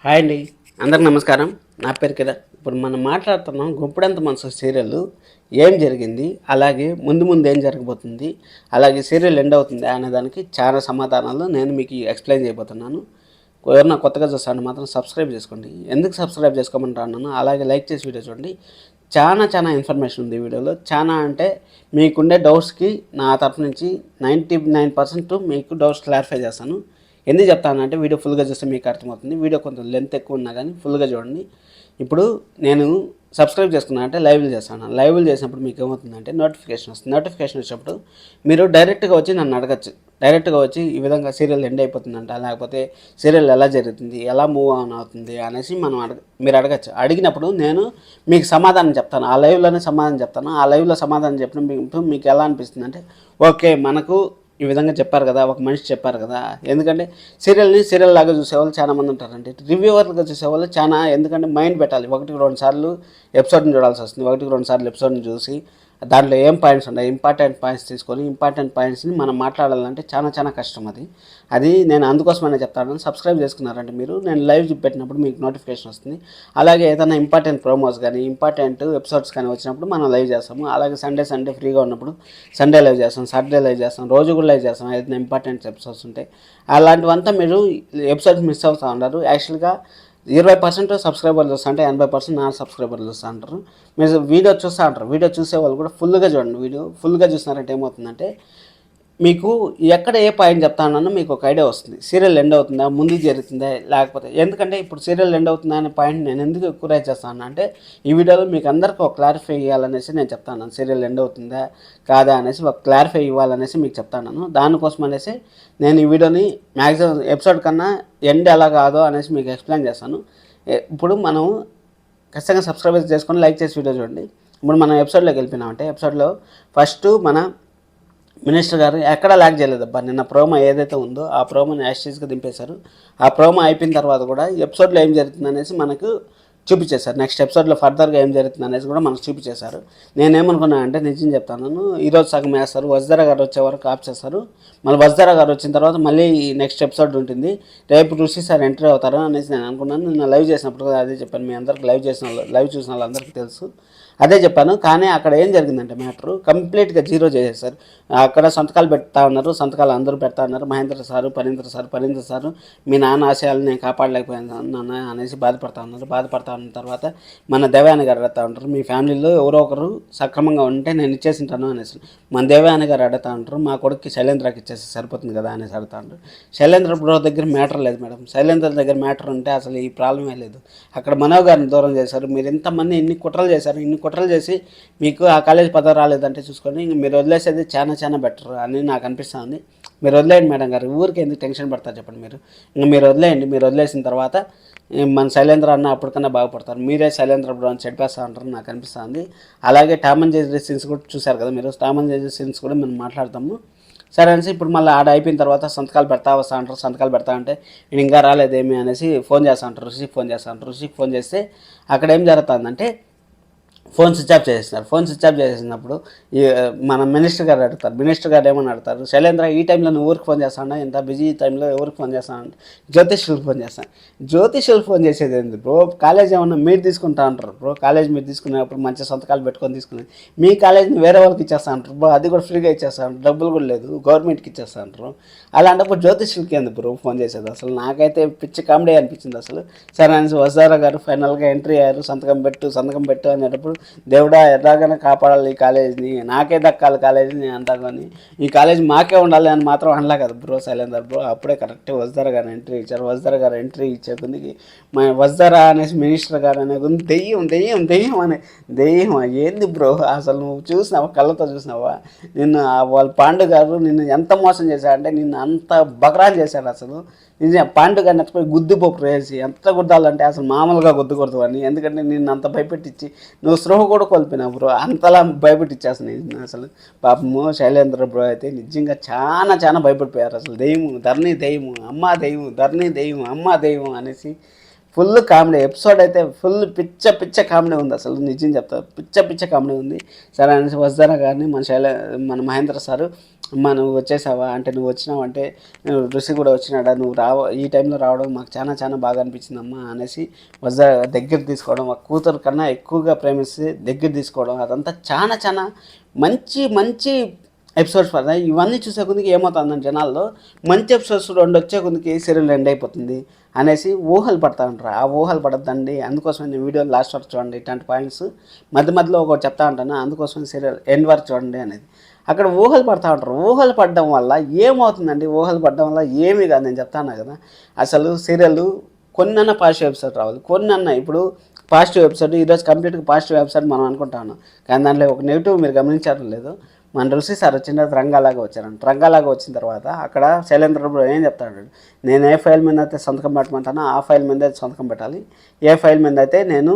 Hi అండి, అందరికి నమస్కారం. నా పేరు కిరణ్. ఇప్పుడు మనం మాట్లాడుతున్నాం గుంపుడంత మనసు సీరియల్ ఏం జరిగింది, అలాగే ముందు ముందు ఏం జరగబోతుంది, అలాగే సీరియల్ ఎండ్ అవుతుంది అనే దానికి చాలా సమాధానాలు నేను మీకు ఎక్స్ప్లెయిన్ చేయబోతున్నాను. ఎవరన్నా కొత్తగా చూస్తాను మాత్రం సబ్స్క్రైబ్ చేసుకోండి. ఎందుకు సబ్స్క్రైబ్ చేసుకోమంటున్నాను, అలాగే లైక్ చేసి వీడియో చూడండి. చాలా ఇన్ఫర్మేషన్ ఉంది ఈ వీడియోలో. చాలా అంటే మీకుండే డౌట్స్కి నా తరఫు నుంచి 99% మీకు డౌట్స్ క్లారిఫై చేస్తాను. ఎందుకు చెప్తానంటే వీడియో ఫుల్గా చూస్తే మీకు అర్థమవుతుంది. వీడియో కొంచెం లెంత్ ఎక్కువ ఉన్నా కానీ ఫుల్గా చూడండి. ఇప్పుడు నేను సబ్స్క్రైబ్ చేసుకున్నా అంటే లైవ్లు చేస్తాను. లైవ్లు చేసినప్పుడు మీకు ఏమవుతుందంటే నోటిఫికేషన్ వస్తుంది. నోటిఫికేషన్ వచ్చినప్పుడు మీరు డైరెక్ట్గా వచ్చి నన్ను అడగచ్చు. డైరెక్ట్గా వచ్చి ఈ విధంగా సీరియల్ ఎండ్ అయిపోతుందంట, లేకపోతే సీరియల్ ఎలా జరుగుతుంది, ఎలా మూవ్ ఆన్ అవుతుంది అనేసి మీరు అడగచ్చు. అడిగినప్పుడు నేను మీకు సమాధానం చెప్తాను. ఆ లైవ్లోనే సమాధానం చెప్తాను. ఆ లైవ్లో సమాధానం చెప్పినప్పుడు మీకు ఎలా అనిపిస్తుంది అంటే ఓకే, మనకు ఈ విధంగా చెప్పారు కదా, ఒక మనిషి చెప్పారు కదా. ఎందుకంటే సీరియల్ లాగా చూసేవాళ్ళు చాలామంది ఉంటారండి. రివ్యూవర్గా చూసేవాళ్ళు చాలా, ఎందుకంటే మైండ్ పెట్టాలి. 1-2 సార్లు ఎపిసోడ్ని చూడాల్సి వస్తుంది. 1-2 సార్లు ఎపిసోడ్ని చూసి దాంట్లో ఏం పాయింట్స్ ఉన్నాయి, ఇంపార్టెంట్ పాయింట్స్ తీసుకొని ఇంపార్టెంట్ పాయింట్స్ని మనం మాట్లాడాలంటే చాలా కష్టం. అది నేను అందుకోసమనే చెప్తాను. సబ్స్క్రైబ్ చేసుకున్నారంటే మీరు నేను లైవ్ పెట్టినప్పుడు మీకు నోటిఫికేషన్ వస్తుంది. అలాగే ఏదైనా ఇంపార్టెంట్ ప్రోమోస్ కానీ ఇంపార్టెంట్ ఎపిసోడ్స్ కానీ వచ్చినప్పుడు మనం లైవ్ చేస్తాము. అలాగే సండే ఫ్రీగా ఉన్నప్పుడు సండే లైవ్ చేస్తాం, సాటర్డే లైవ్ చేస్తాం, రోజు కూడా లైవ్ చేస్తాం. ఏదైనా ఇంపార్టెంట్ ఎపిసోడ్స్ ఉంటాయి. అలాంటివంతా మీరు ఎపిసోడ్స్ మిస్ అవుతూ ఉన్నారు. యాక్చువల్గా 20% సబ్స్క్రైబర్లు చూస్తూ అంటే 80% నా సబ్స్క్రైబర్లు చూస్తూ ఉంటారు. మీరు వీడియో చూస్తూ ఉంటారు. వీడియో చూసే వాళ్ళు కూడా ఫుల్గా చూడండి. వీడియో ఫుల్గా చూసినారంటే ఏమవుతుందంటే మీకు ఎక్కడ ఏ పాయింట్ చెప్తానో మీకు ఒక ఐడియా వస్తుంది. సీరియల్ ఎండ్ అవుతుందా, ముందుకు జరుగుతుందా, లేకపోతే ఎందుకంటే ఇప్పుడు సీరియల్ ఎండ్ అవుతుందా అనే పాయింట్ నేను ఎందుకు ఎక్కువ రైజ్ చేస్తాను అంటే ఈ వీడియోలో మీకు అందరికీ ఒక క్లారిఫై ఇవ్వాలనేసి నేను చెప్తాను. సీరియల్ ఎండ్ అవుతుందా కాదా అనేసి ఒక క్లారిఫై ఇవ్వాలనేసి మీకు చెప్తాను. దానికోసం అనేసి నేను ఈ వీడియోని మ్యాక్సిమం ఎపిసోడ్ కన్నా ఎండ్ ఎలా కాదో అనేసి మీకు ఎక్స్ప్లెయిన్ చేస్తాను. ఇప్పుడు మనం ఖచ్చితంగా సబ్స్క్రైబ్ చేసుకొని లైక్ చేసి వీడియో చూడండి. ఇప్పుడు మనం ఎపిసోడ్లోకి వెళ్ళిపోయినామంటే ఎపిసోడ్లో ఫస్ట్ మన మినిస్టర్ గారు ఎక్కడా ల్యాక్ చేయలేదబ్బా. నిన్న ప్రోమో ఏదైతే ఉందో ఆ ప్రోమోని యాస్టీస్గా దింపేశారు. ఆ ప్రోమో అయిపోయిన తర్వాత కూడా ఎపిసోడ్లో ఏం జరుగుతుంది అనేసి మనకు చూపించేశారు. నెక్స్ట్ ఎపిసోడ్లో ఫర్దర్గా ఏం జరుగుతుంది అనేసి కూడా మనకు చూపించేశారు. నేనేమనుకున్నాను అంటే నిజం చెప్తాను, ఈరోజు సగం వేస్తారు, వజ్దరా గారు వచ్చే వరకు ఆఫ్ చేస్తారు. మళ్ళీ వజ్దరా గారు వచ్చిన తర్వాత మళ్ళీ నెక్స్ట్ ఎపిసోడ్ ఉంటుంది. రేపు ఋషి సార్ ఎంట్రీ అవుతారు అనేసి నేను అనుకున్నాను. నిన్న లైవ్ చేసినప్పుడు అదే చెప్పాను. మీ అందరికి లైవ్ చూసిన వాళ్ళందరికీ తెలుసు, అదే చెప్పాను. కానీ అక్కడ ఏం జరిగిందంటే మ్యాటరు కంప్లీట్గా జీరో చేసేసారు. అక్కడ సంతకాలు పెడతా ఉన్నారు, సంతకాలు అందరూ పెడతా ఉన్నారు. మహేంద్ర సారు, పరీంద్ర సారు మీ నాన్న ఆశయాలను నేను కాపాడలేకపోయాను నాన్న అనేసి బాధపడతా ఉన్నారు. బాధపడతా ఉన్న తర్వాత మన దేవయాని గారు అడుగుతూ ఉంటారు, మీ ఫ్యామిలీలో ఎవరో ఒకరు సక్రమంగా ఉంటే నేను ఇచ్చేసింటాను అనేసి. మన దేవయాని గారు అడుగుతూ ఉంటారు, మా కొడుక్కి శైలేంద్రకి ఇచ్చేస్తే సరిపోతుంది కదా అనేసి అడుగుతూ ఉంటారు. శైలేంద్ర బ్రో దగ్గర మ్యాటర్ లేదు మేడం. శైలేంద్ర దగ్గర మ్యాటర్ ఉంటే అసలు ఈ ప్రాబ్లమే లేదు. అక్కడ మనోజ్ గారిని దూరం చేశారు. మీరు ఎంతమంది ఇన్ని కుట్రలు చేశారు, ఇన్ని కుట్రలు చేసి మీకు ఆ కాలేజ్ పదవి రాలేదంటే చూసుకొని మీరు వదిలేసేది చాలా బెటర్ అని నాకు అనిపిస్తుంది. మీరు వదిలేయండి మేడం గారు, ఊరికి ఎందుకు టెన్షన్ పడతారు చెప్పండి. మీరు వదిలేయండి. మీరు వదిలేసిన తర్వాత మన శైలేంద్ర అన్న అప్పటికన్నా బాగుపడతారు. మీరే శైలేంద్ర బ్రో అని చెప్పేస్తా అంటారు నాకు అనిపిస్తుంది. అలాగే టామ్ అండ్ జెర్రీ సీన్స్ కూడా చూశారు కదా మీరు. టామ్ అండ్ జెర్రీ సీన్స్ కూడా మనం మాట్లాడతాము. సరే అనేసి ఇప్పుడు మళ్ళీ ఆడ అయిపోయిన తర్వాత సంతకాలు పెడతా వస్తా అంటారు. సంతకాలు పెడతా అంటే నేను ఇంకా రాలేదేమి అనేసి ఫోన్ చేస్తా అంటారు. ఋషికి ఫోన్ చేస్తే అక్కడ ఏం జరుగుతుందంటే ఫోన్ స్విచ్ ఆఫ్ చేసేస్తున్నారు. ఫోన్ స్విచ్ ఆఫ్ చేసేసినప్పుడు ఈ మన మినిస్టర్ గారు అడుగుతారు. మినిస్టర్ గారు ఏమని అడుగుతారు, శైలేంద్ర ఈ టైంలో నువ్వు ఊరికి ఫోన్ చేస్తాను, ఇంత బిజీ టైంలో ఎవరికి ఫోన్ చేస్తానంటే జ్యోతిష్యులకు ఫోన్ చేస్తాను. జ్యోతిష్యులకు ఫోన్ చేసేది ఏంది బ్రో, కాలేజ్ ఏమన్నా మీరు తీసుకుంటా అంటారు బ్రో. కాలేజ్ మీరు తీసుకునేప్పుడు మంచి సంతకాలు పెట్టుకొని తీసుకునేది మీ కాలేజ్ని వేరే వాళ్ళకి ఇచ్చేస్తా అంటారు బ్రో. అది కూడా ఫ్రీగా ఇచ్చేస్తా అంటారు, డబ్బులు కూడా లేదు, గవర్నమెంట్కి ఇచ్చేస్తా అంటారు. అలాంటప్పుడు జ్యోతిష్యులకి ఎందుకు బ్రో ఫోన్ చేసేది? అసలు నాకైతే పిచ్చి కామెడీ అనిపించింది అసలు. సరే అనేసి వజారా గారు ఫైనల్గా ఎంట్రీ అయ్యారు. సంతకం పెట్టు అనేటప్పుడు దేవుడా ఎలాగైనా కాపాడాలి ఈ కాలేజీని, నాకే దక్కాలి కాలేజీని అంటా. కానీ ఈ కాలేజ్ మాకే ఉండాలి అని మాత్రం అనలే కదా బ్రో శైలేందర్ బ్రో. అప్పుడే కరెక్ట్ వజ్దరా గారు ఎంట్రీ ఇచ్చారు. వజ్దరా గారు ఎంట్రీ ఇచ్చే కొద్దికి మా వజ్దరా అనేసి మినిస్టర్ గారు అనే కొద్ది దెయ్యం అనే దెయ్యం ఏంది బ్రో అసలు. నువ్వు చూసినావా, కళ్ళతో చూసినావా? నిన్ను వాళ్ళ పాండు గారు నిన్ను ఎంత మోసం చేశాడంటే నిన్ను అంత బకరాలు చేశాడు అసలు. నిజం పాండు గారిని ఎత్తపోయి గుద్దుపోపు వేసి ఎంత గుద్దాలంటే అసలు మామూలుగా గుద్దకూడదు అని. ఎందుకంటే నిన్ను అంత భయపెట్టించి నువ్వు స్పృహ కూడా కోల్పోయినావు బ్రో. అంతలా భయపెట్టించేస్తాను నేను అసలు. పాపము శైలేంద్ర బ్రో అయితే నిజంగా చాలా భయపడిపోయారు అసలు. దెయ్యము ధరణి దెయ్యము అమ్మ దెయ్యము, ధరణి దెయ్యము అమ్మ దెయ్యం అనేసి ఫుల్ కామెడీ ఎపిసోడ్ అయితే ఫుల్ పిచ్చ కామెడీ ఉంది. అసలు నిజం చెప్తా పిచ్చ కామెడీ ఉంది. సరే అనేసి వస్తారా కానీ మన మహేంద్ర సారు నువ్వు వచ్చేసావా అంటే, నువ్వు వచ్చినావు అంటే ఋషి కూడా వచ్చినాడా, నువ్వు ఈ టైంలో రావడం మాకు చాలా బాగా అనిపించిందమ్మా అనేసి వజ్ర దగ్గర తీసుకోవడం, ఆ కూతురు కన్నా ఎక్కువగా ప్రేమిస్తే దగ్గర తీసుకోవడం, అదంతా చాలా మంచి ఎపిసోడ్స్ పడతాయి. ఇవన్నీ చూసే కొద్దికి ఏమవుతుందని జనాల్లో మంచి ఎపిసోడ్స్ 2 వచ్చే కొద్దికి సీరియల్ ఎండ్ అయిపోతుంది అనేసి ఊహలు పడతా ఉంటారు. ఆ ఊహలు పడద్దండి. అందుకోసమే నేను వీడియో లాస్ట్ వరకు చూడండి. ఇట్లాంటి పాయింట్స్ మధ్యలో ఒకటి చెప్తా ఉంటాను. అందుకోసమే సీరియల్ ఎండ్ వరకు చూడండి అనేది. అక్కడ ఊహలు పడతా ఉంటారు. ఊహలు పడడం వల్ల ఏమవుతుందండి? ఊహలు పడడం వల్ల ఏమీ కాదు. నేను చెప్తాను కదా, అసలు సీరియల్ కొన్నన్నా పాజిటివ్ ఎపిసోడ్ రావాలి. కొన్నన్నా ఇప్పుడు పాజిటివ్ ఎపిసోడ్ ఈరోజు కంప్లీట్గా పాజిటివ్ ఎపిసోడ్ మనం అనుకుంటా ఉన్నాం, కానీ దాంట్లో ఒక నెగిటివ్ మీరు గమనించారో లేదో, మన ఋషి సార్ వచ్చిన తర్వాత రంగాలాగా వచ్చారంట. రంగాలాగా వచ్చిన తర్వాత అక్కడ శైలేంద్ర ఏం చెప్తాడు, నేను ఏ ఫైల్ మీద అయితే సంతకం పెట్టమంటానో ఆ ఫైల్ మీద అయితే సంతకం పెట్టాలి, ఏ ఫైల్ మీద అయితే నేను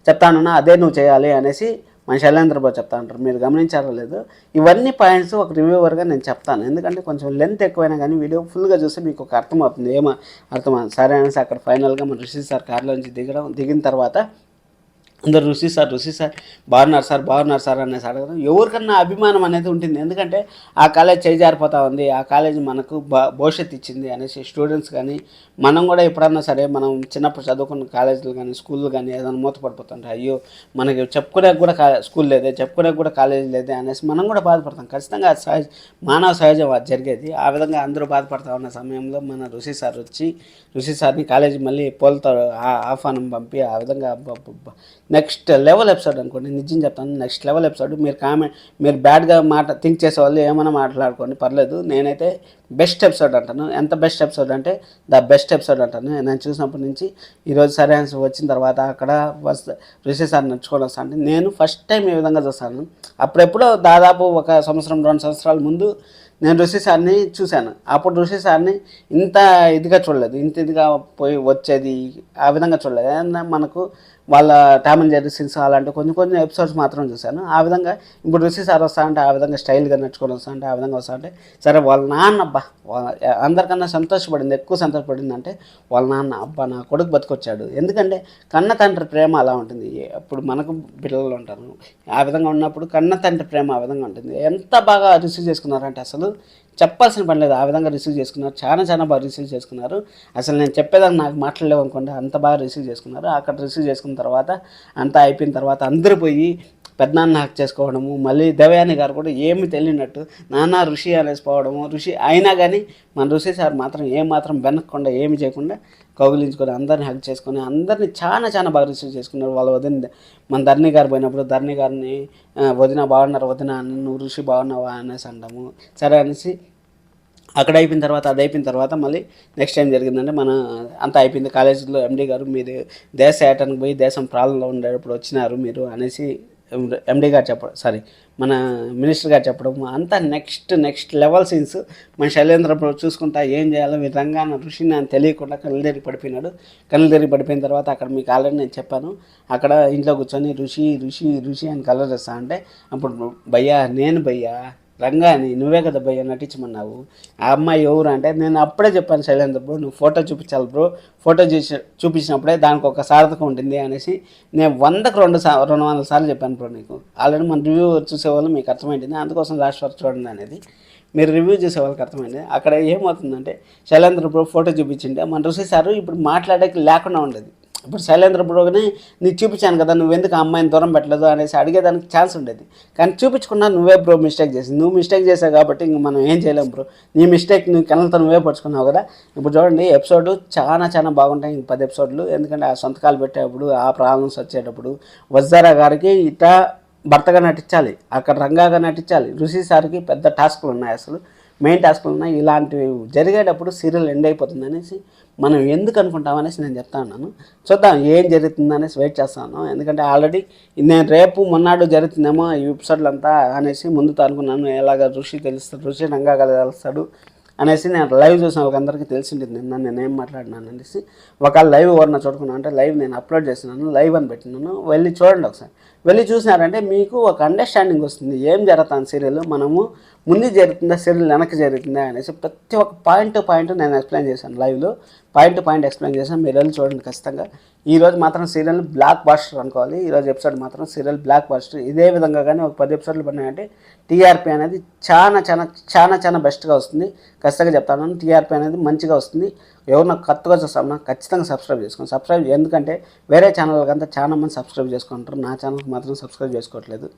చెప్తానన్నా అదే నువ్వు చేయాలి అనేసి మన శైలేంద్ర చెప్తా ఉంటారు. మీరు గమనించారో లేదు, ఇవన్నీ పాయింట్స్ ఒక రివ్యూవర్గా నేను చెప్తాను. ఎందుకంటే కొంచెం లెంత్ ఎక్కువైనా కానీ వీడియో ఫుల్గా చూస్తే మీకు ఒక అర్థమవుతుంది. అర్థమవుతుంది సరే అనేసి అక్కడ ఫైనల్గా మన ఋషి సార్ కార్లోంచి దిగిన తర్వాత అందరు ఋషి సార్ బాగున్నారు సార్ అనేసి అడగడం ఎవరికన్నా అభిమానం అనేది ఉంటుంది. ఎందుకంటే ఆ కాలేజ్ చేజారిపోతూ ఉంది, ఆ కాలేజ్ మనకు భవిష్యత్తు ఇచ్చింది అనేసి స్టూడెంట్స్ కానీ మనం కూడా ఎప్పుడన్నా సరే మనం చిన్నప్పుడు చదువుకున్న కాలేజీలు కానీ స్కూళ్ళు కానీ ఏదైనా మూతపడిపోతుంటాయి, అయ్యో మనకి చెప్పుకునే కూడా స్కూల్ లేదే, చెప్పుకునే కూడా కాలేజ్ లేదే అనేసి మనం కూడా బాధపడతాం. ఖచ్చితంగా అది మానవ సహజం అది జరిగేది. ఆ విధంగా అందరూ బాధపడతా ఉన్న సమయంలో మన ఋషి సార్ వచ్చి ఋషి సార్ని కాలేజీ మళ్ళీ పోల్తో ఆహ్వానం పంపి ఆ విధంగా నెక్స్ట్ లెవెల్ ఎపిసోడ్ అనుకోండి. నిజం చెప్తాను, నెక్స్ట్ లెవెల్ ఎపిసోడ్. మీరు బ్యాడ్గా థింక్ చేసేవాళ్ళు ఏమైనా మాట్లాడుకోండి, పర్లేదు. నేనైతే బెస్ట్ ఎపిసోడ్ అంటాను. ఎంత బెస్ట్ ఎపిసోడ్ అంటే ద బెస్ట్ ఎపిసోడ్ అంటాను. నేను చూసినప్పటి నుంచి ఈరోజు సరే వచ్చిన తర్వాత అక్కడ ఋషి సార్ నడుచుకోవడం వస్తా అంటే నేను ఫస్ట్ టైం ఈ విధంగా చూస్తాను. అప్పుడెప్పుడో దాదాపు 1 సంవత్సరం 2 సంవత్సరాల ముందు నేను ఋషి సార్ని చూశాను. అప్పుడు ఋషి సార్ని ఇంత ఇదిగా చూడలేదు, ఇంత ఇదిగా పోయి వచ్చేది ఆ విధంగా చూడలేదు. ఏదన్నా మనకు వాళ్ళ టామ్ అండ్ జెర్రీ సీన్స్ అలాంటి కొన్ని ఎపిసోడ్స్ మాత్రం చూశాను. ఆ విధంగా ఇప్పుడు ఋషి సార్ వస్తా అంటే ఆ విధంగా స్టైల్గా నడుచుకొని వస్తా అంటే ఆ విధంగా వస్తా అంటే సరే వాళ్ళ నాన్న అందరికన్నా ఎక్కువ సంతోషపడింది అంటే వాళ్ళ నాన్న నా కొడుకు బతికొచ్చాడు. ఎందుకంటే కన్న తండ్రి ప్రేమ అలా ఉంటుంది. అప్పుడు మనకు పిల్లలు ఉంటారు, ఆ విధంగా ఉన్నప్పుడు కన్న తండ్రి ప్రేమ ఆ విధంగా ఉంటుంది. ఎంత బాగా రిసీవ్ చేసుకున్నారంటే అసలు చెప్పాల్సిన పని లేదు. ఆ విధంగా రిసీవ్ చేసుకున్నారు, చాలా బాగా రిసీవ్ చేసుకున్నారు. అసలు నేను చెప్పేదాన్ని నాకు మాట్లాడలేవు అనుకోండి, అంత బాగా రిసీవ్ చేసుకున్నారు. అక్కడ రిసీవ్ చేసుకున్న తర్వాత అంతా అయిపోయిన తర్వాత అందరూ పోయి పెద్దనాన్న హక్ చేసుకోవడము, మళ్ళీ దేవయాని గారు కూడా ఏమి తెలియనట్టు నాన్న ఋషి అనేసిపోవడము. ఋషి అయినా కానీ మన ఋషి సార్ మాత్రం ఏమాత్రం వెనక్కుండా ఏమి చేయకుండా కౌగిలించుకొని అందరిని హక్ చేసుకొని అందరినీ చాలా బాగా రిసీవ్ చేసుకున్నారు. వాళ్ళ వదిన మన ధరణి గారు పోయినప్పుడు ధరణి గారిని వదిన బాగున్నారు వదిన, నువ్వు ఋషి బాగున్నావా అనేసి అంటాము. సరే అనేసి అక్కడ అయిపోయిన తర్వాత అది అయిపోయిన తర్వాత మళ్ళీ నెక్స్ట్ టైం జరిగిందంటే మన అంతా అయిపోయింది. కాలేజీలో ఎండీ గారు మీరు దేశ ఏటానికి పోయి దేశం ప్రాణంలో ఉండేటప్పుడు వచ్చినారు మీరు అనేసి ఎండీ గారు మన మినిస్టర్ గారు చెప్పడం అంతా నెక్స్ట్ లెవెల్ సీన్స్. మన శైలేంద్ర చూసుకుంటా ఏం చేయాలో విధంగా ఋషిని అని తెలియకుండా కళ్ళుదేరి పడిపోయిన తర్వాత అక్కడ మీకు ఆల్రెడీ నేను చెప్పాను, అక్కడ ఇంట్లో కూర్చొని ఋషి అని కలర్ వేస్తా అంటే అప్పుడు భయ్యా రంగాని నువ్వే కదా భయ్య నటించమన్నావు, ఆ అమ్మాయి ఎవరు అంటే నేను అప్పుడే చెప్పాను శైలేంద్ర బ్రో నువ్వు ఫోటో చూపించాలి బ్రో, ఫోటో చూపించినప్పుడే దానికి ఒక సార్థకం ఉంటుంది అనేసి నేను 100కు 200 సార్లు చెప్పాను బ్రో నీకు. ఆల్రెడీ మన రివ్యూ చూసేవాళ్ళు మీకు అర్థమైంది, అందుకోసం లాస్ట్ వరకు చూడండి అనేది మీరు రివ్యూ చేసే వాళ్ళకి అర్థమైంది. అక్కడ ఏమవుతుందంటే శైలేంద్ర బ్రో ఫోటో చూపించింటే మన ఋషి సారు ఇప్పుడు మాట్లాడేకి లేకుండా ఉండేది. ఇప్పుడు శైలేంద్ర బ్రోని నీకు చూపించాను కదా, నువ్వెందుకు ఆ అమ్మాయిని దూరం పెట్టలేదు అనేసి అడిగేదానికి ఛాన్స్ ఉండేది. కానీ చూపించకుండా నువ్వే బ్రో మిస్టేక్ చేసింది, నువ్వు మిస్టేక్ చేసావు కాబట్టి ఇంక మనం ఏం చేయలేం బ్రో, నీ మిస్టేక్ నువ్వు కళ్ళతో నువ్వే పడుచుకున్నావు కదా. ఇప్పుడు చూడండి ఎపిసోడ్ చాలా బాగుంటాయి. 10 ఎపిసోడ్లు. ఎందుకంటే ఆ సొంతకాలు పెట్టేటప్పుడు ఆ ప్రాబ్లమ్స్ వచ్చేటప్పుడు వజ్జారా గారికి ఇట్లా భర్తగా నటించాలి, అక్కడ రంగాగా నటించాలి. ఋషి సార్కి పెద్ద టాస్క్లు ఉన్నాయి, అసలు మెయిన్ టాస్క్లు ఉన్నాయి. ఇలాంటివి జరిగేటప్పుడు సీరియల్ ఎండ్ అయిపోతుంది అనేసి మనం ఎందుకు అనుకుంటామనేసి నేను చెప్తా ఉన్నాను. చూద్దాం ఏం జరుగుతుందనేసి వెయిట్ చేస్తాను. ఎందుకంటే ఆల్రెడీ నేను రేపు మొన్నాడు జరుగుతుందేమో ఈ ఎపిసోడ్లు అంతా అనేసి ముందుతో అనుకున్నాను. ఎలాగ ఋషి రంగాగా తెలుస్తాడు అనేసి నేను లైవ్ చూసిన వాళ్ళందరికీ తెలిసింటుంది నేనేం మాట్లాడినాను అనేసి. ఒకవేళ లైవ్ ఎవరన్నా చూడుకున్నాను అంటే లైవ్ నేను అప్లోడ్ చేస్తున్నాను, లైవ్ అని పెట్టినాను, వెళ్ళి చూడండి ఒకసారి. వెళ్ళి చూసినారంటే మీకు ఒక అండర్స్టాండింగ్ వస్తుంది ఏం జరుగుతుంది సీరియల్, మనము ముందు జరుగుతుందా సీరియల్ వెనక్కి జరుగుతుందా అనేసి ప్రతి ఒక్క పాయింట్ నేను ఎక్స్ప్లెయిన్ చేశాను లైవ్లో. పాయింట్ టు పాయింట్ ఎక్స్ప్లెయిన్ చేసాను, మీరు వెళ్ళి చూడండి ఖచ్చితంగా. ఈరోజు మాత్రం సీరియల్ బ్లాక్ బాస్టర్ అనుకోవాలి. ఈరోజు ఎపిసోడ్ మాత్రం సీరియల్ బ్లాక్ బాస్టర్. ఇదే విధంగా కానీ ఒక 10 ఎపిసోడ్లు పడినాయంటే టీఆర్పీ అనేది చాలా చాలా చాలా చాలా బెస్ట్గా వస్తుంది. ఖచ్చితంగా చెప్తాను, టీఆర్పీ అనేది మంచిగా వస్తుంది. ఎవరు నాకు కొత్తగా చూస్తామన్నా ఖచ్చితంగా సబ్స్క్రైబ్ చేసుకోండి. సబ్స్క్రైబ్ ఎందుకంటే వేరే ఛానల్కంతా చాలా మంది సబ్స్క్రైబ్ చేసుకుంటారు, నా ఛానల్కి మాత్రం సబ్స్క్రైబ్ చేసుకోవట్లేదు.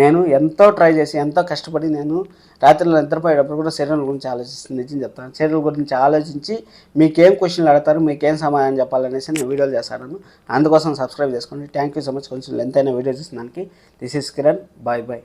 నేను ఎంతో ట్రై చేసి ఎంతో కష్టపడి నేను రాత్రిలో నిద్రపోయేటప్పుడు కూడా సీరియల్ గురించి ఆలోచిస్తుంది. నిజం చెప్తాను, సీరియల్ గురించి ఆలోచించి మీకేం క్వశ్చన్లు అడతారు, మీకేం సమాధానం చెప్పాలనేసి నేను వీడియోలు చేస్తాను. అందుకోసం సబ్స్క్రైబ్ చేసుకోండి. Thank you so much. కొంచెం లెంత్ అయిన వీడియో చూసిన దానికి. This is Kiran. Bye bye.